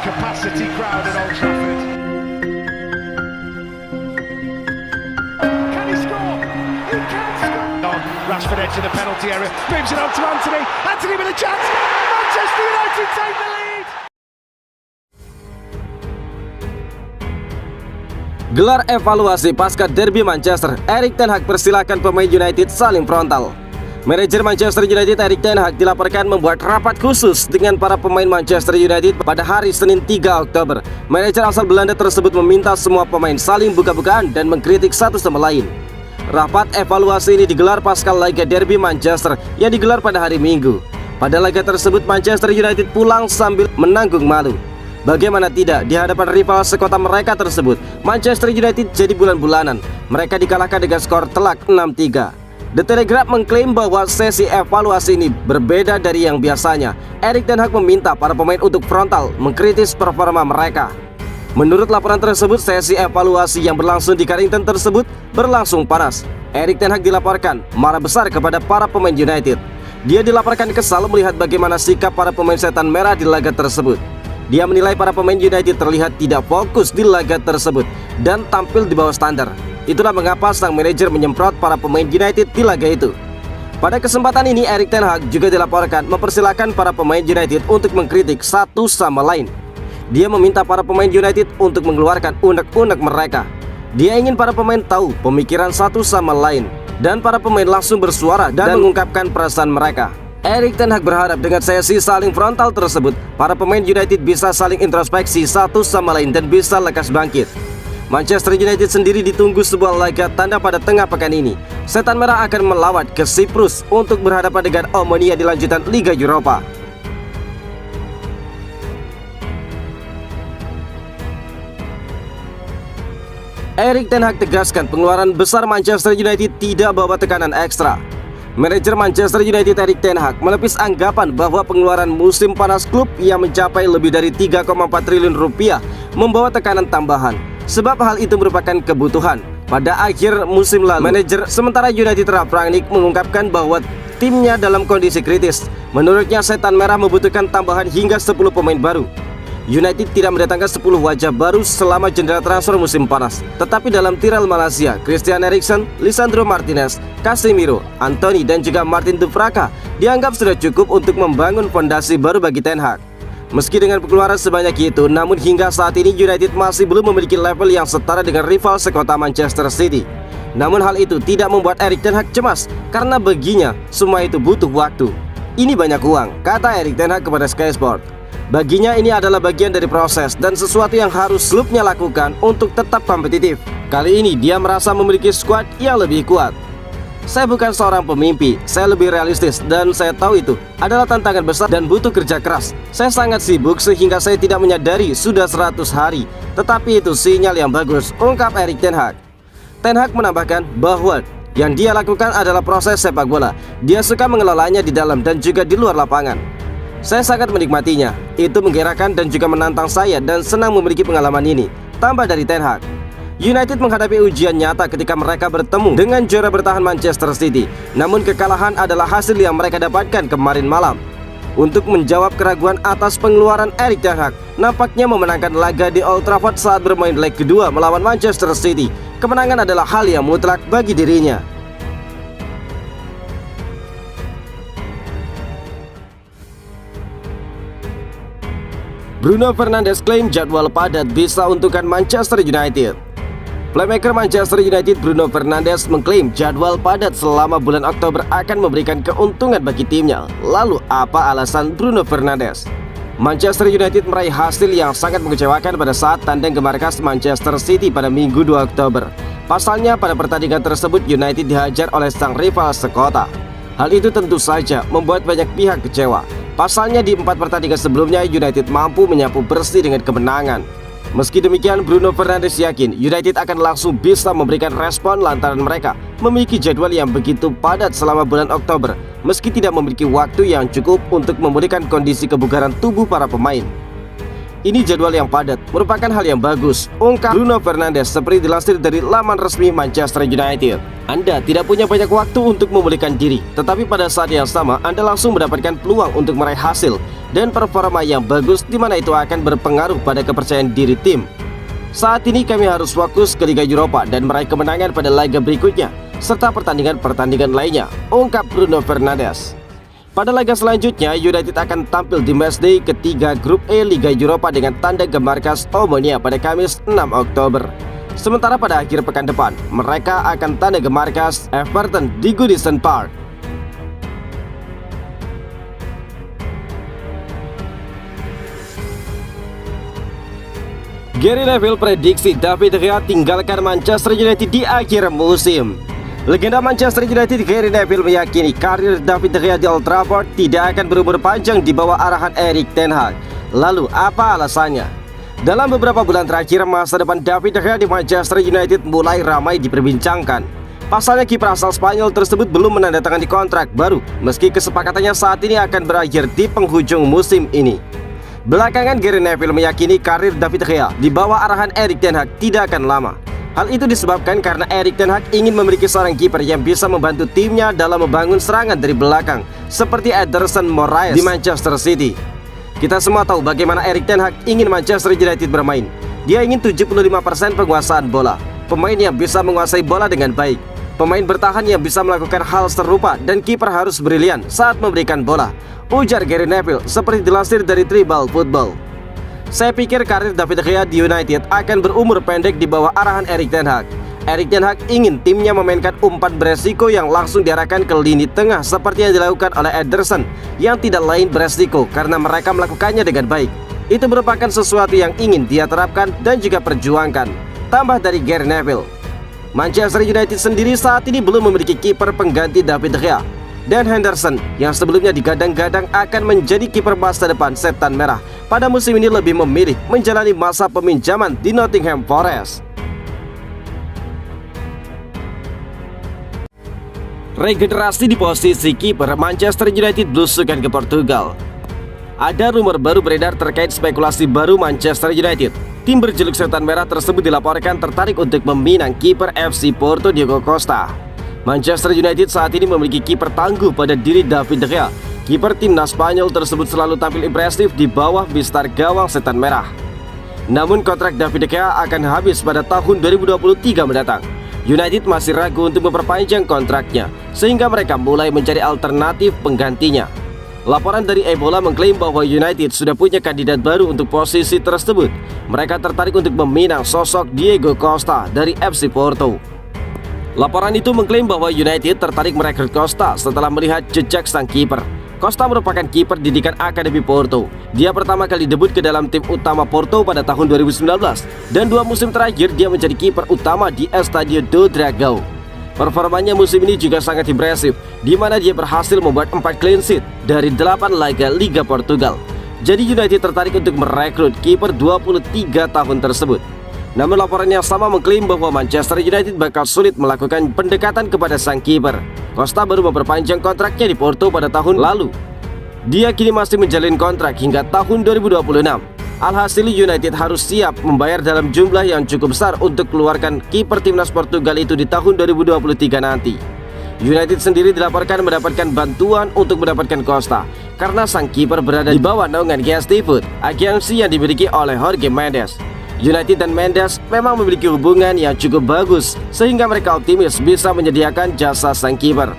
capacity crowd at Old Trafford. Can he score? He can score! On Rashford edge of the penalty area, moves it on to Anthony. Anthony with a chance. Manchester United take the lead. Gelar evaluasi pasca derby Manchester, Erik ten Hag persilakan pemain United saling frontal. Manajer Manchester United Erik ten Hag dilaporkan membuat rapat khusus dengan para pemain Manchester United pada hari Senin 3 Oktober. Manajer asal Belanda tersebut meminta semua pemain saling buka-bukaan dan mengkritik satu sama lain. Rapat evaluasi ini digelar pasca laga derby Manchester yang digelar pada hari Minggu. Pada laga tersebut Manchester United pulang sambil menanggung malu. Bagaimana tidak, di hadapan rival sekota mereka tersebut, Manchester United jadi bulan-bulanan. Mereka dikalahkan dengan skor telak 6-3. The Telegraph mengklaim bahwa sesi evaluasi ini berbeda dari yang biasanya. Erik ten Hag meminta para pemain untuk frontal mengkritis performa mereka. Menurut laporan tersebut, sesi evaluasi yang berlangsung di Carrington tersebut berlangsung panas. Erik ten Hag dilaporkan marah besar kepada para pemain United. Dia dilaporkan kesal melihat bagaimana sikap para pemain setan merah di laga tersebut. Dia menilai para pemain United terlihat tidak fokus di laga tersebut dan tampil di bawah standar. Itulah mengapa sang manajer menyemprot para pemain United di laga itu. Pada kesempatan ini Erik ten Hag juga dilaporkan mempersilahkan para pemain United untuk mengkritik satu sama lain. Dia meminta para pemain United untuk mengeluarkan unek-unek mereka. Dia ingin para pemain tahu pemikiran satu sama lain dan para pemain langsung bersuara dan mengungkapkan perasaan mereka. Erik ten Hag berharap dengan sesi saling frontal tersebut, para pemain United bisa saling introspeksi satu sama lain dan bisa lekas bangkit. Manchester United sendiri ditunggu sebuah laga tanda pada tengah pekan ini. Setan Merah akan melawat ke Siprus untuk berhadapan dengan Omonia di lanjutan Liga Eropa. Erik ten Hag tegaskan pengeluaran besar Manchester United tidak bawa tekanan ekstra. Manajer Manchester United Erik ten Hag menepis anggapan bahwa pengeluaran musim panas klub yang mencapai lebih dari 3,4 triliun rupiah membawa tekanan tambahan, sebab hal itu merupakan kebutuhan. Pada akhir musim lalu, manajer sementara United Ralf Rangnick mengungkapkan bahwa timnya dalam kondisi kritis. Menurutnya setan merah membutuhkan tambahan hingga 10 pemain baru. United tidak mendatangkan 10 wajah baru selama jendela transfer musim panas. Tetapi dalam tiral Malaysia, Christian Eriksen, Lisandro Martinez, Casemiro, Anthony dan juga Martin Duphraka dianggap sudah cukup untuk membangun fondasi baru bagi ten Hag. Meski dengan pengeluaran sebanyak itu, namun hingga saat ini United masih belum memiliki level yang setara dengan rival sekota Manchester City. Namun hal itu tidak membuat Erik ten Hag cemas, karena baginya semua itu butuh waktu. Ini banyak uang, kata Erik ten Hag kepada Sky Sport. Baginya ini adalah bagian dari proses dan sesuatu yang harus klubnya lakukan untuk tetap kompetitif. Kali ini dia merasa memiliki skuad yang lebih kuat. Saya bukan seorang pemimpi, saya lebih realistis dan saya tahu itu adalah tantangan besar dan butuh kerja keras. Saya sangat sibuk sehingga saya tidak menyadari sudah 100 hari. Tetapi itu sinyal yang bagus, ungkap Erik ten Hag. Ten Hag menambahkan bahwa yang dia lakukan adalah proses sepak bola. Dia suka mengelolanya di dalam dan juga di luar lapangan. Saya sangat menikmatinya, itu menggerakkan dan juga menantang saya dan senang memiliki pengalaman ini, tambah dari ten Hag. United menghadapi ujian nyata ketika mereka bertemu dengan juara bertahan Manchester City. Namun kekalahan adalah hasil yang mereka dapatkan kemarin malam. Untuk menjawab keraguan atas pengeluaran Erik ten Hag, nampaknya memenangkan laga di Old Trafford saat bermain leg kedua melawan Manchester City. Kemenangan adalah hal yang mutlak bagi dirinya. Bruno Fernandes klaim jadwal padat bisa untungkan Manchester United. Playmaker Manchester United Bruno Fernandes mengklaim jadwal padat selama bulan Oktober akan memberikan keuntungan bagi timnya. Lalu apa alasan Bruno Fernandes? Manchester United meraih hasil yang sangat mengecewakan pada saat tandang ke markas Manchester City pada Minggu 2 Oktober. Pasalnya pada pertandingan tersebut United dihajar oleh sang rival sekota. Hal itu tentu saja membuat banyak pihak kecewa. Pasalnya di 4 pertandingan sebelumnya United mampu menyapu bersih dengan kemenangan. Meski demikian Bruno Fernandes yakin United akan langsung bisa memberikan respon lantaran mereka memiliki jadwal yang begitu padat selama bulan Oktober, meski tidak memiliki waktu yang cukup untuk memulihkan kondisi kebugaran tubuh para pemain. Ini jadwal yang padat merupakan hal yang bagus, ungkap Bruno Fernandes seperti dilansir dari laman resmi Manchester United. Anda tidak punya banyak waktu untuk memulihkan diri, tetapi pada saat yang sama Anda langsung mendapatkan peluang untuk meraih hasil. dan performa yang bagus, di mana itu akan berpengaruh pada kepercayaan diri tim. Saat ini kami harus fokus ke Liga Eropa dan meraih kemenangan pada laga berikutnya serta pertandingan-pertandingan lainnya, ungkap Bruno Fernandes. Pada laga selanjutnya, United akan tampil di matchday ketiga grup E Liga Eropa dengan tandang ke markas Omonia pada Kamis 6 Oktober. Sementara pada akhir pekan depan, mereka akan tandang ke markas Everton di Goodison Park. Gary Neville prediksi David De Gea tinggalkan Manchester United di akhir musim. Legenda Manchester United Gary Neville meyakini karir David De Gea di Old Trafford tidak akan berumur panjang di bawah arahan Erik ten Hag. Lalu apa alasannya? Dalam beberapa bulan terakhir, masa depan David De Gea di Manchester United mulai ramai diperbincangkan. Pasalnya kiper asal Spanyol tersebut belum menandatangani kontrak baru, meski kesepakatannya saat ini akan berakhir di penghujung musim ini. Belakangan Gary Neville meyakini karir David De Gea di bawah arahan Erik ten Hag tidak akan lama. Hal itu disebabkan karena Erik ten Hag ingin memiliki seorang kiper yang bisa membantu timnya dalam membangun serangan dari belakang, seperti Ederson Moraes di Manchester City. Kita semua tahu bagaimana Erik ten Hag ingin Manchester United bermain. Dia ingin 75% penguasaan bola, pemain yang bisa menguasai bola dengan baik, pemain bertahan yang bisa melakukan hal serupa, dan kiper harus brilian saat memberikan bola, ujar Gary Neville seperti dilansir dari Tribal Football. Saya pikir karir David De Gea di United akan berumur pendek di bawah arahan Erik ten Hag. Erik ten Hag ingin timnya memainkan umpan beresiko yang langsung diarahkan ke lini tengah seperti yang dilakukan oleh Ederson, yang tidak lain beresiko karena mereka melakukannya dengan baik. Itu merupakan sesuatu yang ingin dia terapkan dan juga perjuangkan, tambah dari Gary Neville. Manchester United sendiri saat ini belum memiliki kiper pengganti David De Gea. Dan Henderson yang sebelumnya digadang-gadang akan menjadi kiper masa depan Setan Merah, pada musim ini lebih memilih menjalani masa peminjaman di Nottingham Forest. Regenerasi di posisi kiper Manchester United belusukan ke Portugal. Ada rumor baru beredar terkait spekulasi baru Manchester United. Tim berjuluk Setan Merah tersebut dilaporkan tertarik untuk meminang kiper FC Porto Diogo Costa. Manchester United saat ini memiliki kiper tangguh pada diri David De Gea. Kiper timnas Spanyol tersebut selalu tampil impresif di bawah mistar gawang Setan Merah. Namun kontrak David De Gea akan habis pada tahun 2023 mendatang. United masih ragu untuk memperpanjang kontraknya, sehingga mereka mulai mencari alternatif penggantinya. Laporan dari Ebola mengklaim bahwa United sudah punya kandidat baru untuk posisi tersebut. Mereka tertarik untuk meminang sosok Diogo Costa dari FC Porto. Laporan itu mengklaim bahwa United tertarik merekrut Costa setelah melihat jejak sang kiper. Costa merupakan kiper didikan Akademi Porto. Dia pertama kali debut ke dalam tim utama Porto pada tahun 2019, dan 2 musim terakhir dia menjadi kiper utama di Estádio do Dragão. Performanya musim ini juga sangat impresif, di mana dia berhasil membuat 4 clean sheet dari 8 laga Liga Portugal. Jadi United tertarik untuk merekrut kiper 23 tahun tersebut. Namun laporan yang sama mengklaim bahwa Manchester United bakal sulit melakukan pendekatan kepada sang kiper. Costa baru memperpanjang kontraknya di Porto pada tahun lalu. Dia kini masih menjalin kontrak hingga tahun 2026. Alhasil United harus siap membayar dalam jumlah yang cukup besar untuk keluarkan kiper timnas Portugal itu di tahun 2023 nanti. United sendiri dilaporkan mendapatkan bantuan untuk mendapatkan Costa karena sang kiper berada di bawah naungan Gestifoot, agensi yang dimiliki oleh Jorge Mendes. United dan Mendes memang memiliki hubungan yang cukup bagus, sehingga mereka optimis bisa menyediakan jasa sang kiper.